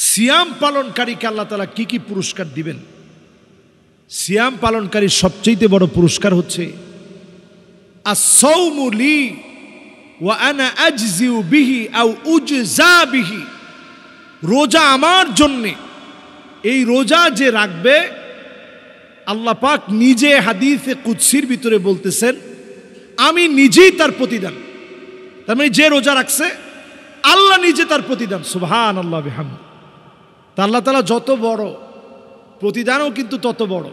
সিয়াম পালনকারীকে আল্লাহ তাআলা কি কি পুরস্কার দিবেন? সিয়াম পালনকারীর সবচেয়ে বড় পুরস্কার হচ্ছে আস-সাওমু লি ওয়া আনা আজজিউ বিহি আও উজজা বিহি। রোজা আমার জন্যে, এই রোজা যে রাখবে আল্লাহ পাক নিজে হাদিসে কুদসির ভিতরে বলতেছেন আমি নিজেই তার প্রতিদান। তার মানে যে রোজা রাখছে আল্লাহ নিজে তার প্রতিদান। সুবহানাল্লাহ বিহামদি। তা আল্লাহ তাআলা যত বড়, প্রতিদানও কিন্তু তত বড়।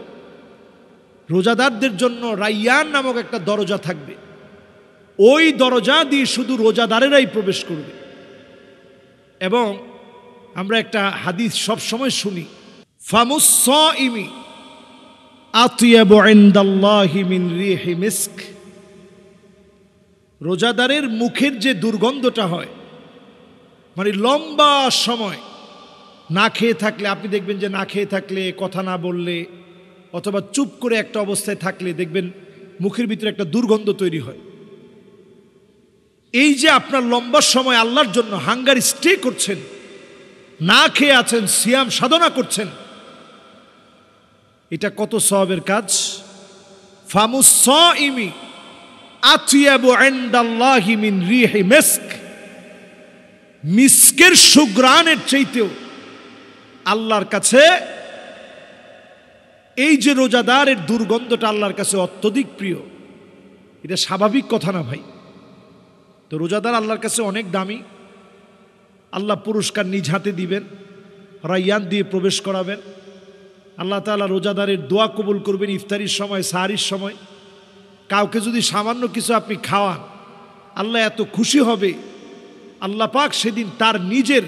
রোজাদারদের জন্য রাইয়ান নামক একটা দরজা থাকবে, ওই দরজা দিয়ে শুধু রোজাদারেরাই প্রবেশ করবে। এবং আমরা একটা হাদিস সব সময় শুনি, ফামুস-সাইমি আতিয়াবু ইনদাল্লাহি মিন রিহি মিস্ক। রোজাদারের মুখের যে দুর্গন্ধটা হয়, মানে লম্বা সময় না খেয়ে থাকলে, আপনি দেখবেন যে না খেয়ে থাকলে, কথা না বললে অথবা চুপ করে একটা অবস্থায় থাকলে দেখবেন মুখের ভিতরে একটা দুর্গন্ধ তৈরি হয়। এই যে আপনার লম্বা সময় আল্লাহর জন্য হাঙ্গার স্টে করছেন, না খেয়ে আছেন, সিয়াম সাধনা করছেন, এটা কত সওয়াবের কাজ। ফামুস-সাইমি আতিয়াবু ইনদাল্লাহি মিন রিহি মিস্ক। মিস্কের সুঘ্রাণের চাইতেও আল্লাহর কাছে এই যে রোজাদারের দুর্গন্ধটা আল্লাহর কাছে অত্যধিক প্রিয়। এটা স্বাভাবিক কথা না ভাই। তো রোজাদার আল্লাহর কাছে অনেক দামি। আল্লাহ পুরস্কার নিজ হাতে দিবেন, রাইয়ান দিয়ে প্রবেশ করাবেন। আল্লাহ তাআলা রোজাদারের দোয়া কবুল করবেন ইফতারির সময়, সাহারির সময়। কাউকে যদি সামান্য কিছু আপনি খাওয়ান, আল্লাহ এত খুশি হবে, আল্লাহ পাক সেদিন তার নিজের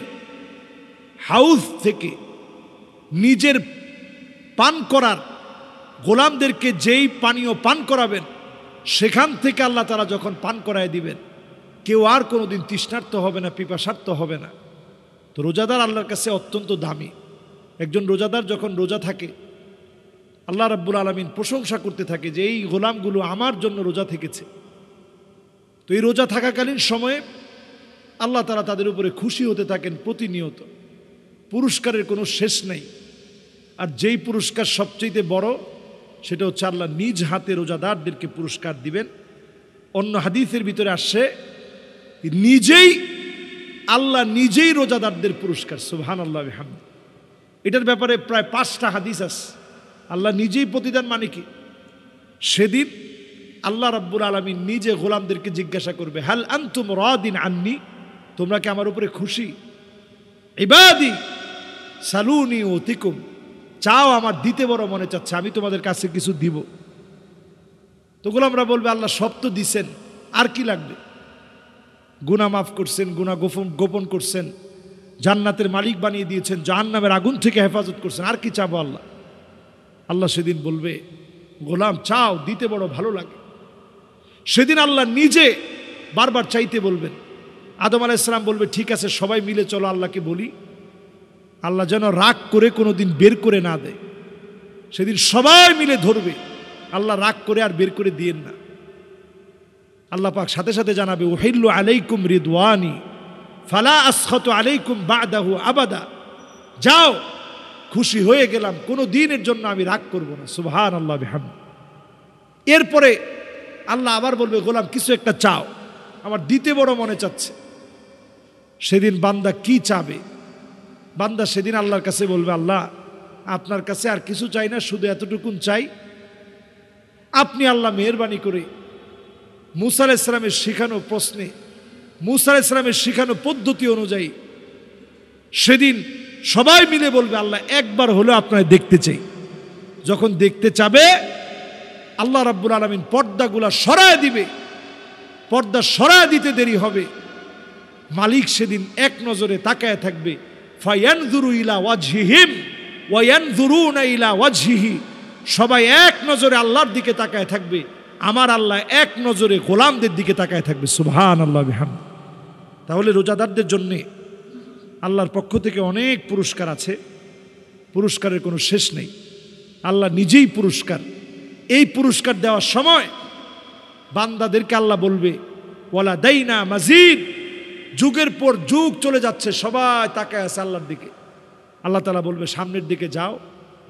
হাউস থেকে নিজের পান করার গোলামদেরকে যেই পানীয় পান করাবেন, সেখান থেকে আল্লাহ তাআলা যখন পান করায় দিবেন, কেউ আর কোনোদিন তৃষ্ণার্ত হবে না, পিপাসার্ত হবে না। তো রোজাদার আল্লাহর কাছে অত্যন্ত দামি। একজন রোজাদার যখন রোজা থাকে, আল্লাহ রাব্বুল আলামিন প্রশংসা করতে থাকে যে এই গোলামগুলো আমার জন্য রোজা থেকেছে। তো এই রোজা থাকাকালীন সময়ে আল্লাহ তাআলা তাদের উপরে খুশি হতে থাকেন প্রতিনিয়ত। পুরস্কারের কোনো শেষ নেই। আর যেই পুরস্কার সবচেয়ে বড়, সেটা হচ্ছে আল্লাহ নিজ হাতে রোজাদারদেরকে পুরস্কার দিবেন। অন্য হাদিসের ভিতরে আসছে আল্লাহ নিজেই রোজাদারদের পুরস্কার। সুবহানাল্লাহ বিহামদি। এটার ব্যাপারে প্রায় 5টা হাদিস আছে। আল্লাহ নিজেই প্রতিদান মানে কি? সেদিন আল্লাহ রাব্বুল আলামিন নিজে গোলামদেরকে জিজ্ঞাসা করবে, হাল আনতুম রাদিন আন্নি, তোমরা কি আমার উপরে খুশি? ইবাদি সালুনি উতিকুম, চাও, আমার দিতে বড় মনে চাচ্ছে, আমি তোমাদের কাছে কিছু দিব। তো গোলামরা বলবে, আল্লাহ সব তো দিছেন, আর কি লাগবে? গুনাহ মাফ করছেন, গুনাহ গোপন করছেন, জান্নাতের মালিক বানিয়ে দিয়েছেন, জাহান্নামের আগুন থেকে হেফাজত করছেন, আর কি চাবো আল্লাহ? আল্লাহ সেদিন বলবে, গোলাম চাও, দিতে বড় ভালো লাগে। সেদিন আল্লাহ নিজে বারবার চাইতে বলবেন। আদম আলাইহিস সালাম বলবে, ঠিক আছে সবাই মিলে চলো আল্লাহকে বলি। আল্লাহ যেন রাগ করে কোনোদিন বের করে না দেয়। সেদিন সবাই মিলে ধরবে, আল্লাহ রাগ করে আর বের করে দিয়েন না। আল্লাহ পাক সাথে সাথে জানাবে, উহিল্লু আলাইকুম রিদওয়ানি ফালা আসখাতু আলাইকুম বা'দাহু আবাদা। যাও, খুশি হয়ে গেলাম, কোনো দিনের জন্য আমি রাগ করব না। সুবহানাল্লাহ বিহামদি। এরপরে আল্লাহ আবার বলবে, গোলাম কিছু একটা চাও, আমার দিতে বড় মনে চাচ্ছে। সেদিন বান্দা কি চাবে? বান্দা সেদিন আল্লাহর কাছে বলবে, আল্লাহ আপনার কাছে আর কিছু চাই না, শুধু এতটুকুন চাই, আপনি আল্লাহ মেহেরবানি করে মূসা আলাইহিস সালামের শিখানো প্রশ্নে, মূসা আলাইহিস সালামের শিখানো পদ্ধতি অনুযায়ী সেদিন সবাই মিলে বলবে, আল্লাহ একবার হলেও আপনাকে দেখতে চাই। যখন দেখতে চাবে, আল্লাহ রাব্বুল আলামিন পর্দাগুলা সরায় দিবে। পর্দা সরায় দিতে দেরি হবে, মালিক সেদিন এক নজরে তাকায় থাকবে। ফায়ানজুরু ইলা ওয়াজহিহিম ওয়া ইয়ানজুরুনা ইলা ওয়াজহিহি। সবাই এক নজরে আল্লাহর দিকে তাকায় থাকবে, আমার আল্লাহ এক নজরে গোলামদের দিকে তাকায় থাকবে। সুবহানাল্লাহ বিহামদি। তাহলে রোজাদারদের জন্য আল্লাহর পক্ষ থেকে অনেক পুরস্কার আছে, পুরস্কারের কোনো শেষ নেই। আল্লাহ নিজেই পুরস্কার। এই পুরস্কার দেওয়ার সময় বান্দাদেরকে আল্লাহ বলবে, ওয়ালা দাইনা মাজিদ। যুগের পর যুগ চলে যাচ্ছে, সবাই তাকায় আছে আল্লাহর দিকে। আল্লাহ তাআলা বলবে সামনের দিকে যাও,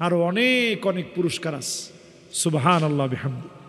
আরো অনেক অনেক পুরস্কার আছে। সুবহানাল্লাহ বিহামদি।